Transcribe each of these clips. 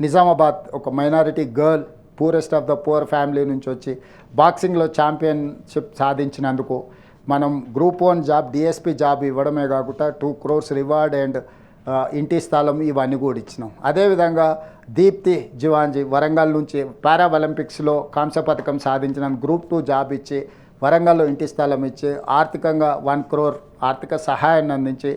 నిజామాబాద్ ఒక minority girl poorest of the poor family నుంచి వచ్చి బాక్సింగ్లో ఛాంపియన్షిప్ సాధించినందుకు మనం గ్రూప్ 1 జాబ్ డిఎస్పీ జాబ్ ఇవ్వడమే కాకుండా 2 crores రివార్డ్ అండ్ ఇంటి స్థలం ఇవన్నీ కూడా ఇచ్చినాం. అదేవిధంగా దీప్తి జివాంజీ వరంగల్ నుంచి పారా ఒలింపిక్స్లో కాంస్య పథకం సాధించిన గ్రూప్ 2 జాబ్ ఇచ్చి వరంగల్లో ఇంటి స్థలం ఇచ్చి ఆర్థికంగా 1 crore ఆర్థిక సహాయాన్ని అందించి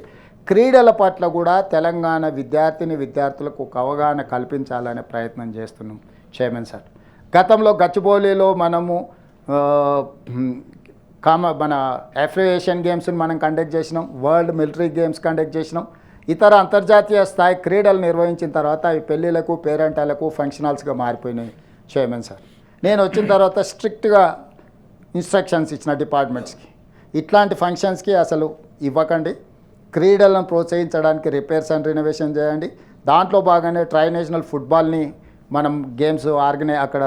క్రీడల పట్ల కూడా తెలంగాణ విద్యార్థులకు ఒక అవగాహన కల్పించాలనే ప్రయత్నం చేస్తున్నాం చైర్మన్ సార్. గతంలో గచ్చిబౌలిలో మనము మన ఏషియన్ గేమ్స్ని మనం కండక్ట్ చేసినాం, వరల్డ్ మిలిటరీ గేమ్స్ కండక్ట్ చేసినాం, ఇతర అంతర్జాతీయ స్థాయి క్రీడలు నిర్వహించిన తర్వాత అవి పెళ్ళిళ్ళకు పేరెంటాలకు ఫంక్షన్ హాల్స్గా మారిపోయినాయి చైర్మన్ సార్. నేను వచ్చిన తర్వాత స్ట్రిక్ట్గా ఇన్స్ట్రక్షన్స్ ఇచ్చిన డిపార్ట్మెంట్స్కి ఇట్లాంటి ఫంక్షన్స్కి అసలు ఇవ్వకండి, క్రీడలను ప్రోత్సహించడానికి రిపేర్స్ అండ్ రినోవేషన్ చేయండి. దాంట్లో భాగంగానే నేషనల్ ఫుట్బాల్ని మనం గేమ్స్ అక్కడ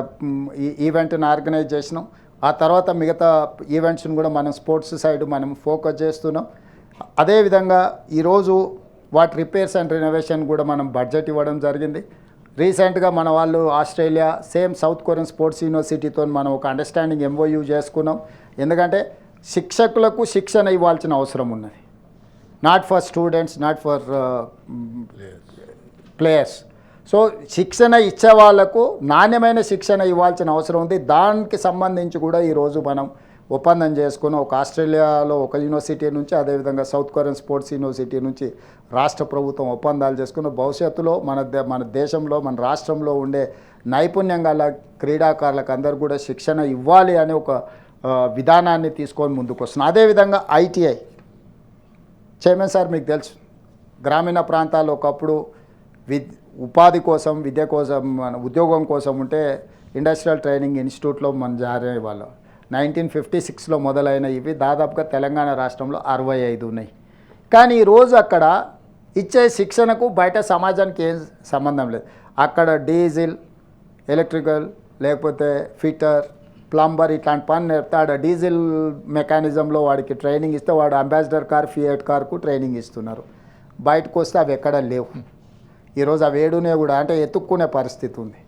ఈవెంట్ని ఆర్గనైజ్ చేసినాం. ఆ తర్వాత మిగతా ఈవెంట్స్ని కూడా మనం స్పోర్ట్స్ సైడ్ మనం ఫోకస్ చేస్తున్నాం. అదేవిధంగా ఈరోజు వాటి రిపేర్స్ అండ్ రినోవేషన్ కూడా మనం బడ్జెట్ ఇవ్వడం జరిగింది. రీసెంట్గా మన వాళ్ళు ఆస్ట్రేలియా సౌత్ కొరియన్ స్పోర్ట్స్ యూనివర్సిటీతో మనం ఒక అండర్స్టాండింగ్ MOU చేసుకున్నాం. ఎందుకంటే శిక్షకులకు శిక్షణ ఇవ్వాల్సిన అవసరం ఉన్నది, not for students, not for players. So శిక్షణ ఇచ్చే వాళ్లకు నాణ్యమైన శిక్షణ ఇవ్వాల్సిన అవసరం ఉంది. దానికి సంబంధించి కూడా ఈరోజు మనం ఒప్పందం చేసుకుని ఒక ఆస్ట్రేలియాలో ఒక యూనివర్సిటీ నుంచి, అదేవిధంగా సౌత్ కొరియన్ స్పోర్ట్స్ యూనివర్సిటీ నుంచి రాష్ట్ర ప్రభుత్వం ఒప్పందాలు చేసుకుని భవిష్యత్తులో మన దేశంలో మన రాష్ట్రంలో ఉండే నైపుణ్యం గల క్రీడాకారులకు అందరూ కూడా శిక్షణ ఇవ్వాలి అనే ఒక విధానాన్ని తీసుకొని ముందుకు వస్తున్నాం. అదేవిధంగా ITI చైర్మన్ సార్, మీకు తెలుసు గ్రామీణ ప్రాంతాల్లో ఒకప్పుడు ఉపాధి కోసం, విద్య కోసం, మన ఉద్యోగం కోసం ఉంటే ఇండస్ట్రియల్ ట్రైనింగ్ ఇన్స్టిట్యూట్లో మనం జాయిన్ వాళ్ళం. 1956లో మొదలైన ఇవి దాదాపుగా తెలంగాణ రాష్ట్రంలో 65 ఉన్నాయి. కానీ ఈరోజు అక్కడ ఇచ్చే శిక్షణకు బయట సమాజానికి ఏం సంబంధం లేదు. అక్కడ డీజిల్, ఎలక్ట్రికల్, లేకపోతే ఫిట్టర్, ప్లంబర్ ఇట్లాంటి పని నేర్పుతాడు. డీజిల్ మెకానిజంలో వాడికి ట్రైనింగ్ ఇస్తే వాడు అంబాసిడర్ కార్, ఫియట్ కార్కు ట్రైనింగ్ ఇస్తున్నారు. బయటకు వస్తే అవి ఎక్కడ లేవు. ఈరోజు అవి ఏడునే కూడా అంటే ఎత్తుక్కునే పరిస్థితి ఉంది.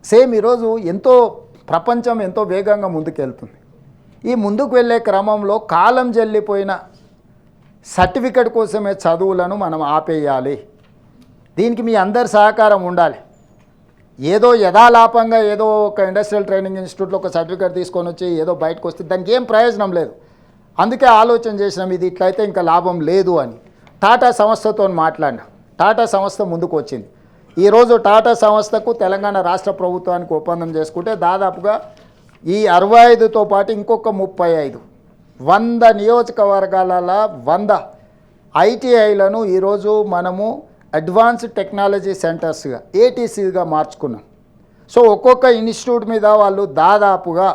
సేమ్ ఈరోజు ప్రపంచం ఎంతో వేగంగా ముందుకెళ్తుంది. ఈ ముందుకు వెళ్ళే క్రమంలో కాలం చెల్లిపోయిన సర్టిఫికెట్ కోసమే చదువులను మనం ఆపేయాలి. దీనికి మీ అందరి సహకారం ఉండాలి. ఏదో యథాలాపంగా ఏదో ఒక ఇండస్ట్రియల్ ట్రైనింగ్ ఇన్స్టిట్యూట్లో ఒక సర్టిఫికేట్ తీసుకొని వచ్చి ఏదో బయటకు వస్తే దానికి ఏం ప్రయోజనం లేదు. అందుకే ఆలోచన చేసినాం ఇది ఇట్లయితే ఇంకా లాభం లేదు అని. టాటా సంస్థతో మాట్లాడినా, టాటా సంస్థ ముందుకు వచ్చింది. ఈరోజు టాటా సంస్థకు తెలంగాణ రాష్ట్ర ప్రభుత్వానికి ఒప్పందం చేసుకుంటే దాదాపుగా ఈ 65తో పాటు ఇంకొక 35 100 నియోజకవర్గాల 100 ITIలను ఈరోజు మనము అడ్వాన్స్డ్ టెక్నాలజీ సెంటర్స్గా ATCగా మార్చుకున్నాం. సో ఒక్కొక్క ఇన్స్టిట్యూట్ మీద వాళ్ళు దాదాపుగా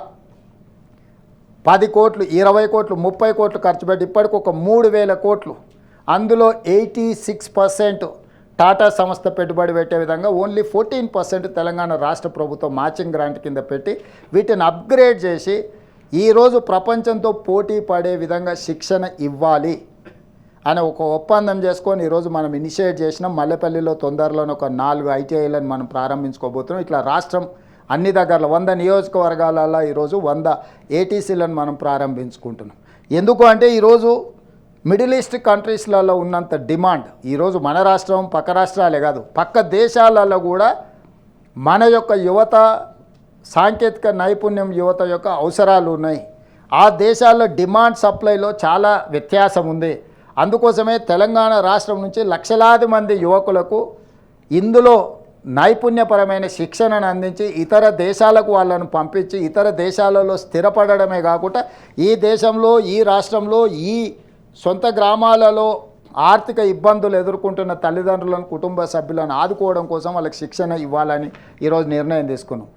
10 కోట్లు, 20 కోట్లు, 30 కోట్లు ఖర్చు పెట్టి ఇప్పటికి ఒక 3,000 కోట్లు, అందులో 86% టాటా సంస్థ పెట్టుబడి పెట్టే విధంగా ఓన్లీ 14% తెలంగాణ రాష్ట్ర ప్రభుత్వం మ్యాచింగ్ గ్రాంట్ కింద పెట్టి వీటిని అప్గ్రేడ్ చేసి ఈరోజు ప్రపంచంతో పోటీ పడే విధంగా శిక్షణ ఇవ్వాలి అని ఒక ఒప్పందం చేసుకొని ఈరోజు మనం ఇనిషియేట్ చేసినాం. మల్లెపల్లిలో తొందరలోనే ఒక 4 ITIలను మనం ప్రారంభించుకోబోతున్నాం. ఇట్లా రాష్ట్రం అన్ని దగ్గరలో 100 నియోజకవర్గాలలో ఈరోజు 100 ATCలను మనం ప్రారంభించుకుంటున్నాం. ఎందుకు అంటే ఈరోజు మిడిల్ ఈస్ట్ కంట్రీస్లలో ఉన్నంత డిమాండ్ ఈరోజు మన రాష్ట్రం, పక్క రాష్ట్రాలే కాదు పక్క దేశాలలో కూడా మన యొక్క యువత, సాంకేతిక నైపుణ్యం యువత యొక్క అవసరాలు ఉన్నాయి. ఆ దేశాల్లో డిమాండ్ సప్లైలో చాలా వ్యత్యాసం ఉంది. అందుకోసమే తెలంగాణ రాష్ట్రం నుంచి లక్షలాది మంది యువకులకు ఇందులో నైపుణ్యపరమైన శిక్షణను అందించి ఇతర దేశాలకు వాళ్ళను పంపించి ఇతర దేశాలలో స్థిరపడమే కాకుండా ఈ దేశంలో, ఈ రాష్ట్రంలో, ఈ సొంత గ్రామాలలో ఆర్థిక ఇబ్బందులు ఎదుర్కొంటున్న తల్లిదండ్రులను, కుటుంబ సభ్యులను ఆదుకోవడం కోసం వాళ్ళకి శిక్షణ ఇవ్వాలని ఈరోజు నిర్ణయం తీసుకున్నాం.